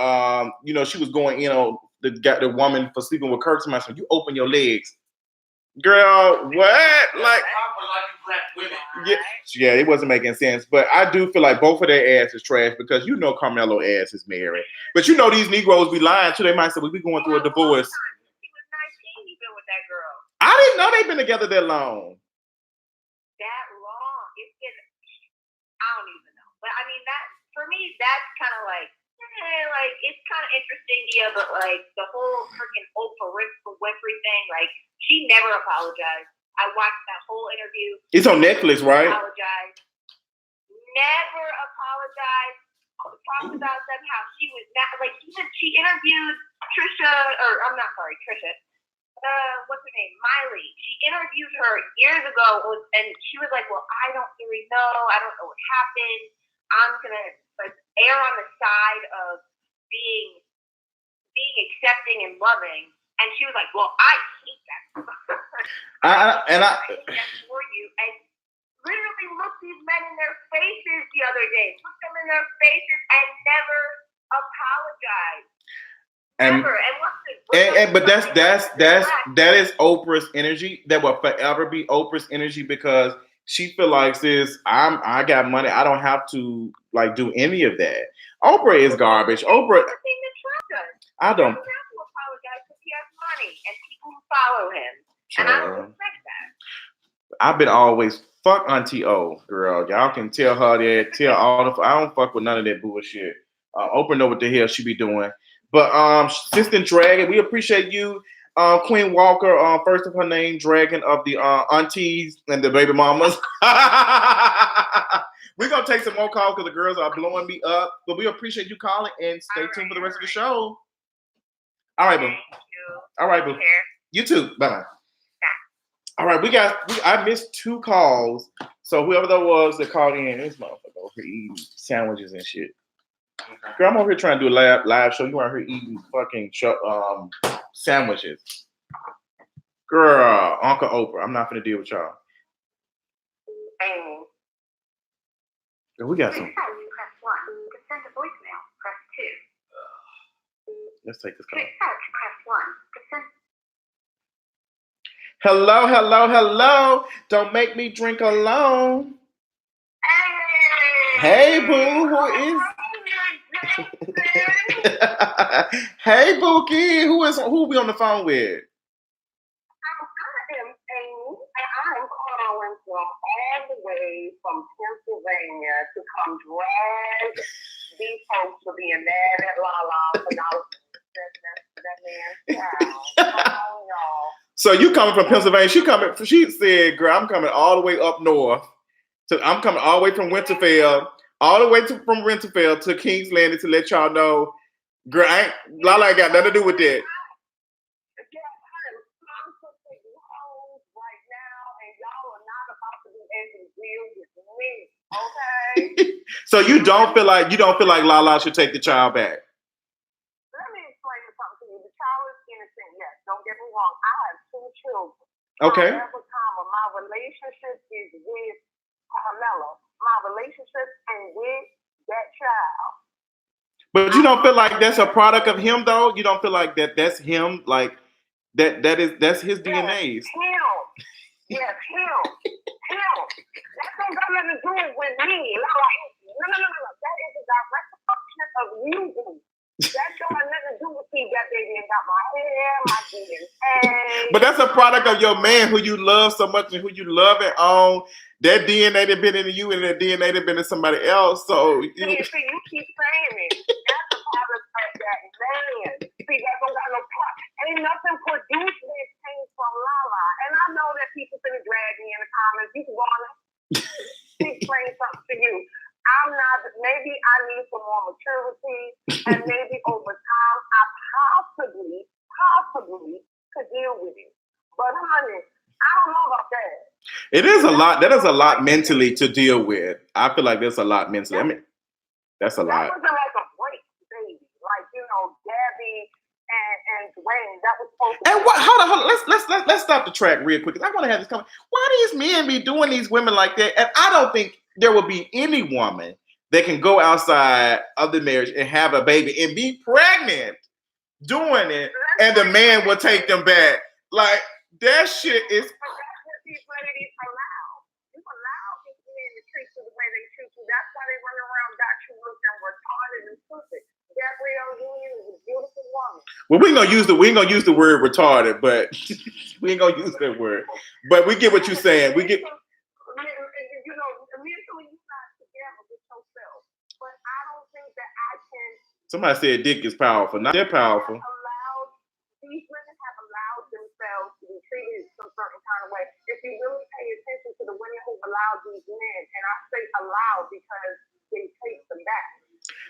she was going in on the woman for sleeping with Kirk. Somebody said, "You open your legs, girl." What? Like, yeah, it wasn't making sense. But I do feel like both of their ass is trash because Carmelo ass is married. But these Negroes be lying too. They might say, "We going through a divorce."
He was 19. He been with that girl.
I didn't know they've been together that long.
That long? I don't even know. But I mean, that for me, that's kind of like it's kind of interesting, yeah. But like the whole freaking Oprah Winfrey thing, like she never apologized. I watched that whole interview.
It's on Netflix, right?
Apologized. Never apologized. Talked about somehow she was not like she interviewed Trisha. What's her name? Miley. She interviewed her years ago, and she was like, "Well, I don't really know. I don't know what happened. I'm gonna err on the side of being accepting and loving." And she was like, "Well, I hate that."
I
that's for you. And literally looked these men in their faces the other day. Looked them in their faces and never apologized.
But that is Oprah's energy. That will forever be Oprah's energy because she feel like, sis, I got money. I don't have to like do any of that. Oprah is garbage. Oprah. I don't.
He doesn't have to apologize because he has money and people who follow him, and I don't respect that.
I've been always fuck Auntie O, girl. Y'all can tell her that. Tell all the. I don't fuck with none of that bullshit. Oprah know what the hell she be doing. But Sister Dragon, we appreciate you, Queen Walker, first of her name, Dragon of the aunties and the baby mamas. We're gonna take some more calls because the girls are blowing me up. But we appreciate you calling and stay tuned for the rest of the show. All right, boo. All right, boo. You too. Bye bye. All right, I missed 2 calls. So whoever that was that called in, this motherfucker over here eating sandwiches and shit. Girl, I'm over here trying to do a live show. You out here eating fucking sandwiches. Girl, Uncle Oprah. I'm not gonna deal with y'all. Girl, we got some.
Press 1. To send a voicemail, press 2.
Let's take this call.
Click search, press 1. To send...
Hello. Don't make me drink alone. Hey, boo. Who is? Hey, Bookie. Who we on the phone with?
I am Amy, and I'm calling from all the way from Pennsylvania to come drag these folks for being mad at Lala for not that man's child. Oh, y'all.
So you coming from Pennsylvania? She said, "Girl, I'm coming all the way up north. I'm coming all the way from Winterfell." All the way from Winterfell to King's Landing to let y'all know, girl, Lala ain't got nothing to do with that.
Okay.
So you don't feel like Lala should take the child back?
Let me explain something to you. The child is innocent, yes. Don't get me wrong. I have 2 children.
Okay.
However, my relationship is with Carmelo. My relationship and with that child.
But you don't feel like that's a product of him, though? You don't feel like that's him, like that's his DNA.
Him. Yes, him. don't got nothing to do with me. Like, no. That is a direct reflection of you. That don't have nothing to do with me. That baby ain't got my hair, my DNA.
But that's a product of your man who you love so much and who you love and own. That DNA that been in you and that DNA that been in somebody else. So
See, you keep saying it. That's a product of that man. See, that don't got no part. Ain't nothing produced that came from Lala. And I know that people finna drag me in the comments. You can go on and explain something to you. I'm not, maybe I need some more maturity, and maybe over time I possibly could deal with it. But honey, I don't know about that.
it is a lot. That is a lot mentally to deal with. I feel like there's a lot mentally. I mean, that's a lot.
That wasn't like a break, baby. Like, Gabby and Dwayne, that was supposed to
And what? Hold on. Let's stop the track real quick. 'Cause I want to have this comment. Why these men be doing these women like that? And I don't think there will be any woman that can go outside of the marriage and have a baby and be pregnant doing it, and the man will take them back. Like, that shit is.
You allow these men to treat you the way they treat you. That's why they run around, got you looking retarded and stupid. Gabrielle Union is a beautiful woman.
Well, we ain't gonna use the word retarded, but we ain't gonna use that word. But we get what you're saying. We get.
Mentally you're not together with yourself. But I don't think that I can.
Somebody said dick is powerful. Not that powerful.
These women have allowed themselves to be treated some certain kind of way. If you really pay attention to the women who allowed these men, and I say allow because they take them back.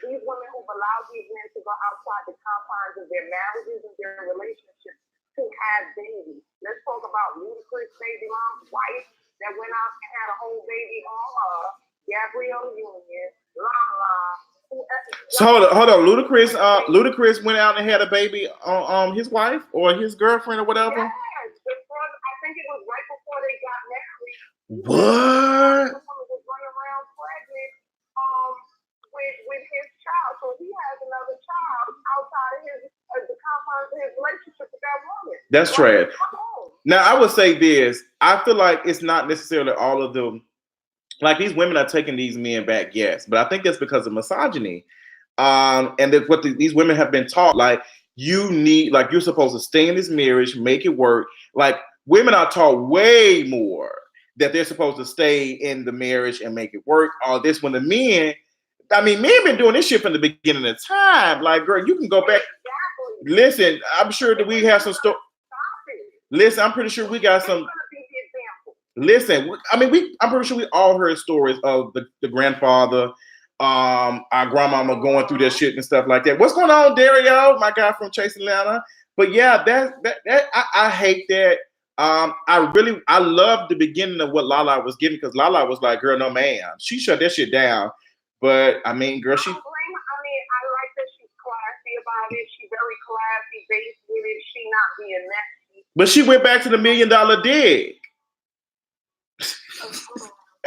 These women who've allowed these men to go outside the confines of their marriages and their relationships to have babies. Let's talk about Ludacris' baby mom's wife that went out and had a whole baby on her, Gabrielle Union, Lala.
So hold on. Ludacris went out and had a baby on his wife or his girlfriend or whatever.
Yes, I think it was right before they got married.
What?
The woman was running around pregnant with his child, so he has another child outside of the confines of his relationship with that woman.
That's trash.
Come on.
Now I would say this. I feel like it's not necessarily all of them. Like, these women are taking these men back, yes, but I think that's because of misogyny. And that's what these women have been taught. Like, you're supposed to stay in this marriage, make it work. Like, women are taught way more that they're supposed to stay in the marriage and make it work. All this when the men been doing this shit from the beginning of time. Like, girl, you can go back.
Exactly.
Listen, I'm sure that we have some stuff. Listen, I'm pretty sure we got some. Listen, I'm pretty sure we all heard stories of the grandfather, our grandmama going through that shit and stuff like that. What's going on, Dario? My guy from Chase Atlanta. But yeah, I hate that. I love the beginning of what Lala was giving, because Lala was like, girl, no ma'am. She shut that shit down. But I mean, girl,
I like that she's classy about it. She's very classy based with it. She not being messy.
But she went back to the $1 million dig.
This is the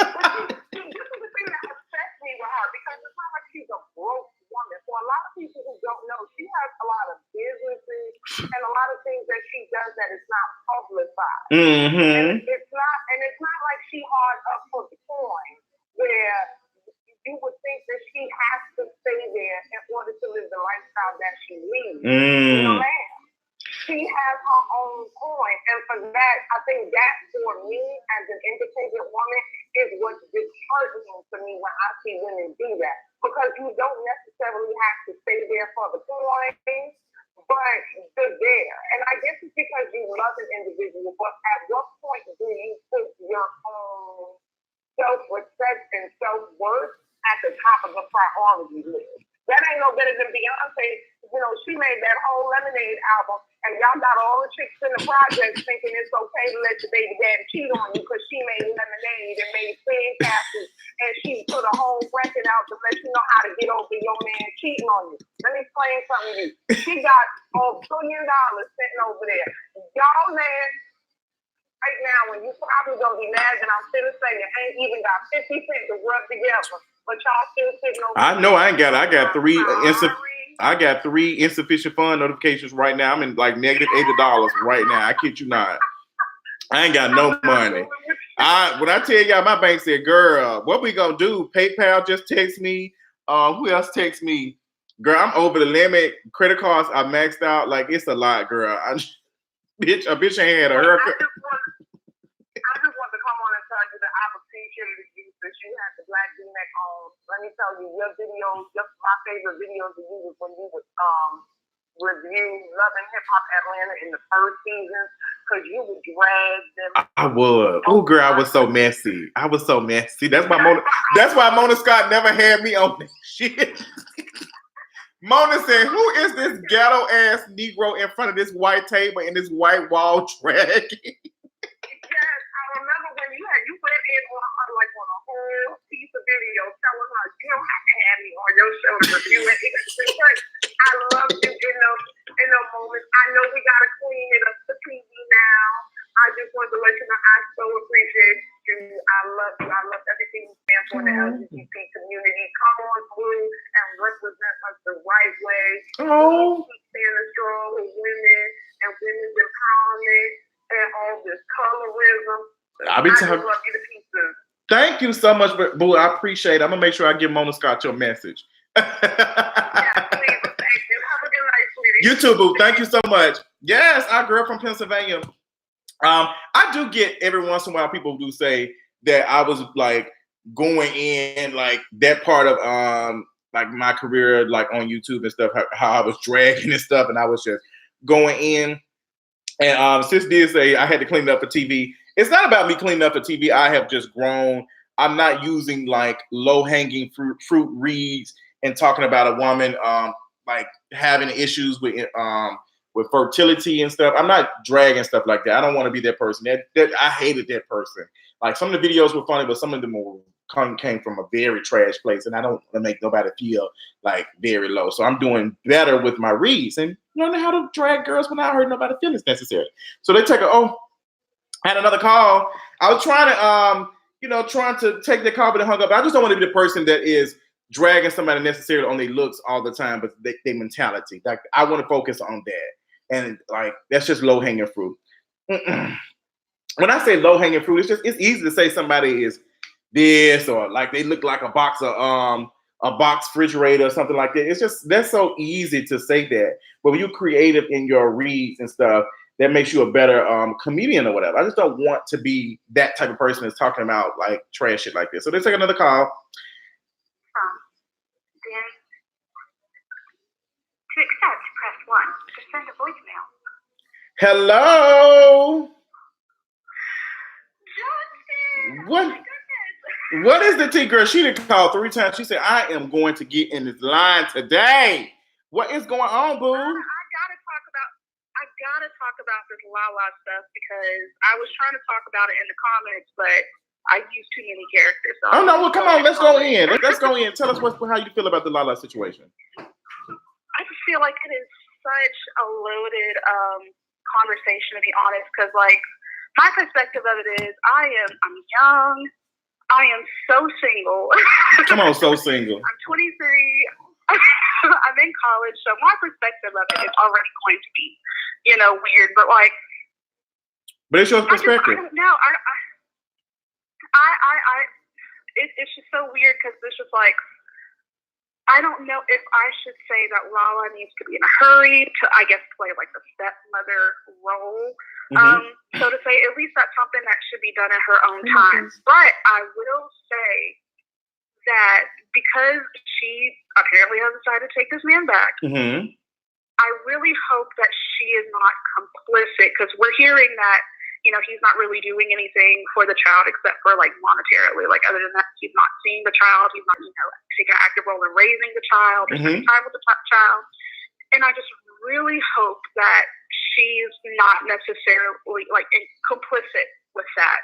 thing that upsets me with her, because it's not like she's a broke woman. For a lot of people who don't know, she has a lot of businesses and a lot of things that she does that is not publicized.
Mm-hmm.
And it's not like she hard up for the coin where you would think that she has to stay there in order to live the lifestyle that she leads.
Mm.
Man. She has her own coin, and for that, I think that for me as an independent woman is what's disheartening to me when I see women do that, because you don't necessarily have to stay there for the coin, but they're there. And I guess it's because you love an individual, but at what point do you put your own self-respect and self-worth at the top of the priority list? That ain't no better than Beyonce. She made that whole Lemonade album, and y'all got all the chicks in the project thinking it's okay to let your baby daddy cheat on you because she made Lemonade and made Sandcastles, and she put a whole record out to let you know how to get over your man cheating on you. Let me explain something to you. She got $1 billion sitting over there. Y'all, man, right now, when you probably gonna be mad that I'm still saying you ain't even got 50 cents to rub together, but y'all still sitting over there.
I know I ain't got it. I got 3 insufficient fund notifications right now. I'm in like negative $80 right now. I kid you not. I ain't got no money. When I tell y'all, my bank said, girl, what we gonna do? PayPal just text me. Who else text me? Girl, I'm over the limit. Credit cards are maxed out. Like, it's a lot, girl. A bitch ain't had a haircut.
I just want to come on and tell you that I'm appreciative you that you had the Black V-neck on. Let me tell you, your videos, just my favorite videos of you was when you would review Love and Hip Hop Atlanta in the first season, because you would drag them.
I would. Oh, girl, I was so messy. That's why Mona Scott never had me on this shit. Mona said, who is this ghetto ass Negro in front of this white table and this white wall dragging?
Yes, I remember when you went in on a whole piece of video telling her you don't have to have me on your shoulder, but you went in. I love you in those moments. I know we gotta clean it up for TV now. I just wanted to let you know I so appreciate you. I love you. I love everything you stand for in the LGBT community. Come on through and represent us the right way.
Oh.
Keep standing strong with women and women's empowerment and all this colorism.
I
just love you to pieces.
Thank you so much, boo. I appreciate it. I'm gonna make sure I give Mona Scott your message.
Yeah, please. Thank you. Have a good night, sweetie.
You too, boo. Thank you so much. Yes, our girl from Pennsylvania. I do get every once in a while people do say that I was like going in like that part of like my career like on YouTube and stuff, how I was dragging and stuff, and I was just going in. And sis did say I had to clean it up for TV. It's not about me cleaning up for TV. I have just grown. I'm not using like low-hanging fruit reads and talking about a woman like having issues with fertility and stuff. I'm not dragging stuff like that. I don't want to be that person. That I hated that person. Like, some of the videos were funny, but some of them came from a very trash place, and I don't want to make nobody feel like very low. So I'm doing better with my reads and learning how to drag girls without hurting nobody's feelings necessarily. So they take I had another call. I was trying to take the call, but it hung up. I just don't want to be the person that is dragging somebody necessarily on their looks all the time, but their mentality. Like, I want to focus on that. And like, that's just low hanging fruit. When I say low hanging fruit, it's easy to say somebody is this, or like they look like a box refrigerator or something like that. It's just, that's so easy to say that. But when you're creative in your reads and stuff, that makes you a better comedian or whatever. I just don't want to be that type of person that's talking about like trash shit like this. So let's take another call.
Danny. To accept, press 1. To send a voicemail.
Hello.
Justin!
What is the tea, girl? She didn't call 3 times. She said, I am going to get in this line today. What is going on, boo?
I gotta talk about this Lala stuff, because I was trying to talk about it in the comments, but I used too many characters. So
no, well, come on, let's go in. Let's go in. Tell us how you feel about the Lala situation.
I just feel like it is such a loaded conversation, to be honest, because like, my perspective of it is I'm young. I am so single.
Come on, so single.
I'm 23. I'm in college, so my perspective of it is already going to be, weird. But like,
but it's your perspective.
I don't know. It's just so weird, because it's just like, I don't know if I should say that Lala needs to be in a hurry to, I guess, play like the stepmother role. So to say, at least that's something that should be done at her own time. But I will say that because she apparently has decided to take this man back, I really hope that she is not complicit, because we're hearing that, he's not really doing anything for the child except for like monetarily. Like, other than that, he's not seeing the child. He's not, taking an active role in raising the child or spending time with the child. And I just really hope that she's not necessarily like complicit with that,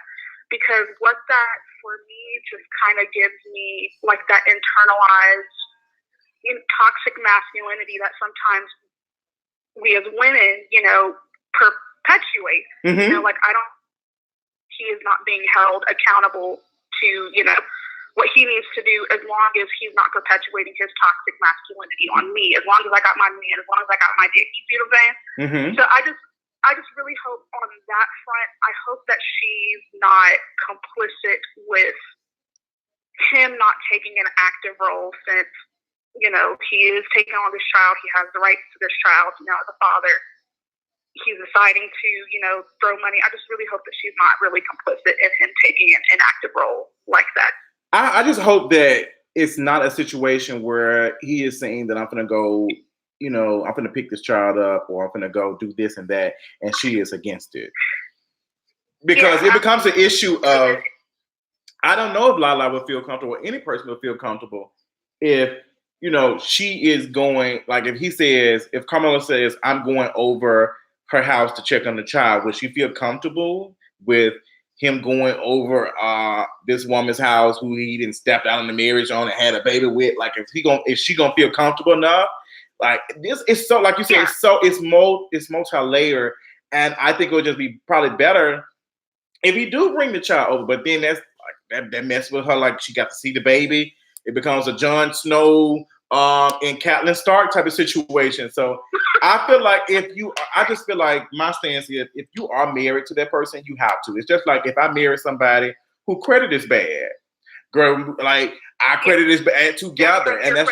because what that for me just kind of gives me like that internalized toxic masculinity that sometimes we as women, perpetuate. Like, he is not being held accountable to, what he needs to do, as long as he's not perpetuating his toxic masculinity on me, as long as I got my man, as long as I got my dick. You see what I'm saying? So I just really hope on that front, I hope that she's not complicit with him not taking an active role since, he is taking on this child. He has the rights to this child. Now, as a father, he's deciding to, throw money. I just really hope that she's not really complicit in him taking an active role like that.
I just hope that it's not a situation where he is saying that I'm going to go, I'm going to pick this child up, or I'm going to go do this and that, and she is against it. Because it becomes an issue of, I don't know if Lala would feel comfortable, or any person would feel comfortable if, she is going, like if Carmelo says, I'm going over her house to check on the child, would she feel comfortable with him going over this woman's house who he didn't step out on the marriage on and had a baby with? Like, is she gonna feel comfortable enough? Like, this is so, like you said, it's multi-layered, and I think it would just be probably better if you do bring the child over. But then that's like that mess with her. Like, she got to see the baby. It becomes a Jon Snow and Catelyn Stark type of situation. So I feel like I just feel like my stance is, if you are married to that person, you have to. It's just like if I marry somebody who credit is bad, girl, like our credit is bad together, and that's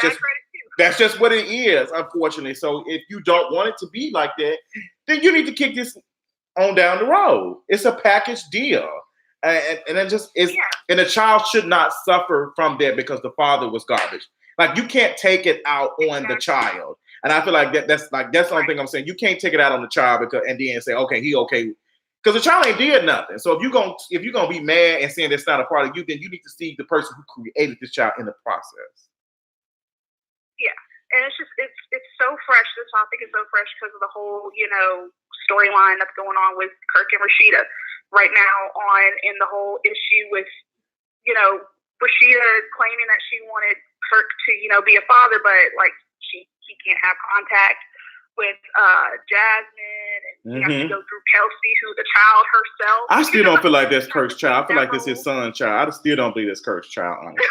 just what it is, unfortunately. So if you don't want it to be like that, then you need to kick this on down the road. It's a package deal. And it just is, and the child should not suffer from that because the father was garbage. Like, you can't take it out on the child, and I feel like that's the only thing I'm saying. You can't take it out on the child and then say, okay, he okay, because the child ain't did nothing. So if you're gonna be mad and saying that's not a part of you, then you need to see the person who created this child in the process.
Yeah, and it's just it's so fresh. This topic is so fresh because of the whole storyline that's going on with Kirk and Rashida right now in the whole issue with Rashida claiming that she wanted Kirk to be a father, but like she can't have contact with Jasmine, and she has to go through Kelsey, who's a child herself.
I still don't feel like that's Kirk's child. I feel like this is his son's child. I still don't believe that's Kirk's child, honestly.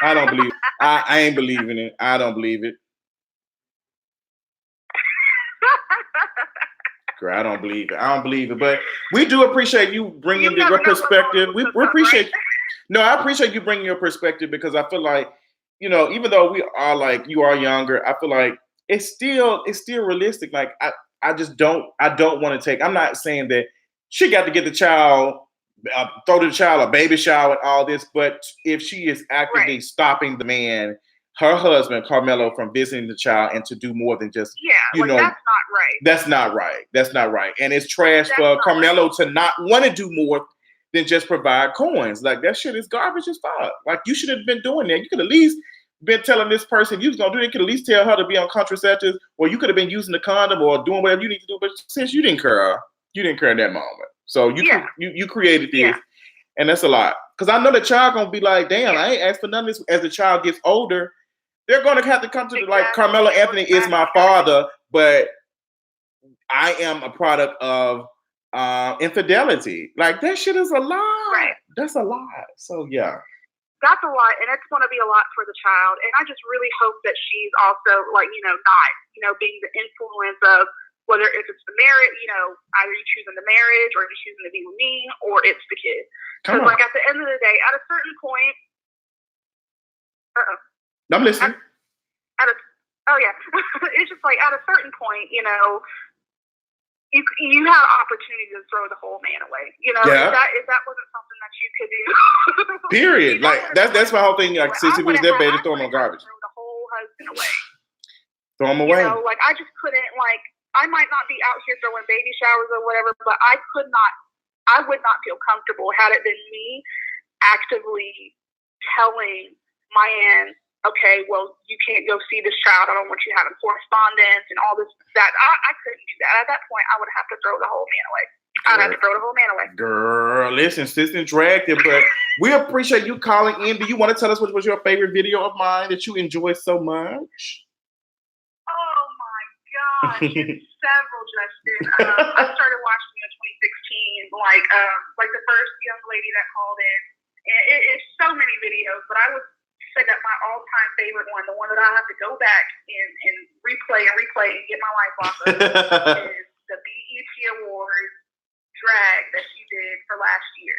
I don't believe it. I ain't believing it. I don't believe it. Girl, I don't believe it. I don't believe it. But we do appreciate you bringing your perspective. We appreciate. No, I appreciate you bringing your perspective, because I feel like, even though we are like, you are younger, I feel like it's still realistic. Like, I don't want to take. I'm not saying that she got to get the child, throw the child a baby shower and all this, but if she is actively stopping the man, her husband Carmelo, from visiting the child and to do more than just that's not right. That's not right. That's not right. And it's trash for Carmelo to not want to do more than just provide coins. Like, that shit is garbage as fuck. Like, you should have been doing that. You could at least been telling this person you was gonna do it. You could at least tell her to be on contraceptives, or you could have been using the condom or doing whatever you need to do. But since you didn't care in that moment, so you created this, and that's a lot. Because I know the child gonna be like, damn, I ain't asked for none of this. As the child gets older, they're gonna have to come to like, Carmelo Anthony is my father, but I am a product of infidelity. Like, that shit is a lie.
Right.
That's a lie. So yeah.
That's a lot, and it's going to be a lot for the child. And I just really hope that she's also, like, not, being the influence of whether if it's the marriage, either you choosing the marriage or you're choosing to be with me, or it's the kid. Because, like, at the end of the day, at a certain point,
I'm listening.
It's just like, at a certain point, you have opportunity to throw the whole man away. If that wasn't something that you could do.
Period. Like, that's my whole thing. Like, since he was their baby, throw him on garbage.
Throw the whole husband away.
Throw him away.
Like, I just couldn't, like, I might not be out here throwing baby showers or whatever, but I would not feel comfortable had it been me actively telling my aunt, okay, well, you can't go see this child. I don't want you having correspondence and all this, that. I couldn't do that. At that point, I would have to throw the whole man away. I'd have to throw the whole man away.
Girl, listen, sis interactive, but we appreciate you calling in. Do you want to tell us what was your favorite video of mine that you enjoyed so much?
Oh, my gosh. Several, Justin. I started watching in 2016, like the first young lady that called in. And it's so many videos, but I would say that my all-time favorite one, the one that I have to go back and replay and get my life off of, is the BET Awards drag that she did for last year.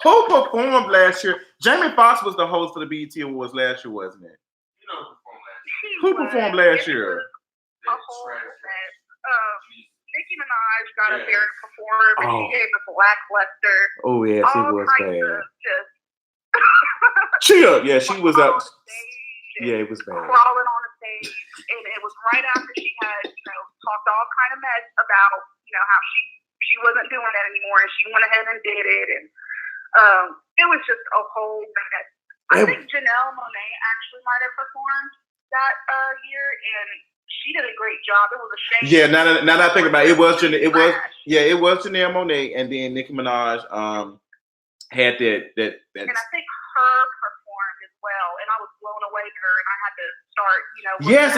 Who performed last year? Jamie Foxx was the host for the BET Awards last year, wasn't it?
You know who performed last year.
Who performed last year?
A whole set. Nicki Minaj got up there to perform, and she gave us lackluster.
Oh yes, it
all
was
kinds
bad.
of just
Chill. Yeah, she was up.
on stage and
Yeah, it was bad.
crawling on the stage, and it was right after she had, talked all kind of mess about, how she wasn't doing that anymore, and she went ahead and did it, and it was just a whole mess. I think Janelle Monáe actually might have performed that year, and she did a great job. It was a shame.
Yeah, now that I think about it, it was Janelle Monáe, and then Nicki Minaj had that.
And I think her performed as well, and I was blown away to her, and I had to start,
Yes,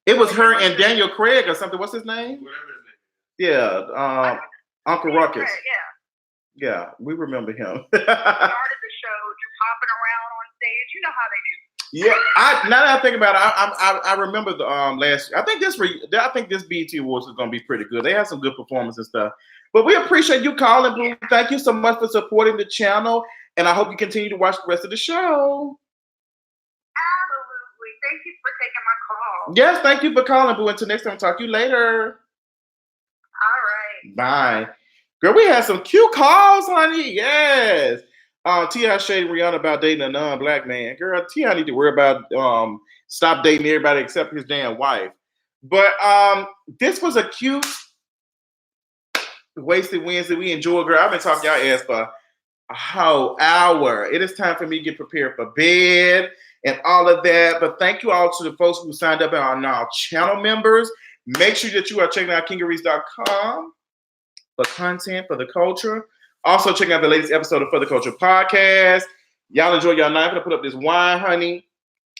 it was her and Daniel Craig or something. What's his name?
Whatever his name is.
Yeah, Uncle Ruckus.
Yeah.
Yeah, we remember him.
Started the show just hopping around on stage. You know how they do.
Yeah, now that I think about it, I remember the last. I think this BET Awards is gonna be pretty good. They have some good performance and stuff. But we appreciate you calling, Blue. Thank you so much for supporting the channel, and I hope you continue to watch the rest of the show.
Absolutely. Thank you for taking my call.
Yes, thank you for calling, Blue. Until next time, talk to you later.
All right.
Bye. Girl, we had some cute calls, honey. Yes. T.I. shading Rihanna about dating a non-black man. Girl, T.I. need to worry about stop dating everybody except his damn wife. But this was a cute Wasted Wednesday. We enjoyed, girl. I've been talking y'all ass for a whole hour. It is time for me to get prepared for bed and all of that. But thank you all to the folks who signed up and are now channel members. Make sure that you are checking out kingarees.com for content for the culture. Also, checking out the latest episode of For the Culture podcast. Y'all enjoy y'all night. I'm gonna put up this wine, honey,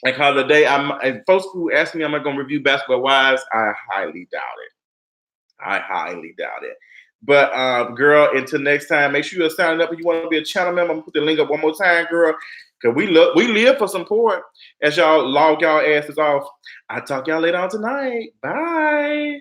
and call it a day. And folks who ask me, am I gonna review Basketball Wives? I highly doubt it. But girl, until next time, make sure you're signing up if you want to be a channel member. I'm gonna put the link up one more time, girl. Cause we live for support as y'all log y'all asses off. I'll talk y'all later on tonight. Bye.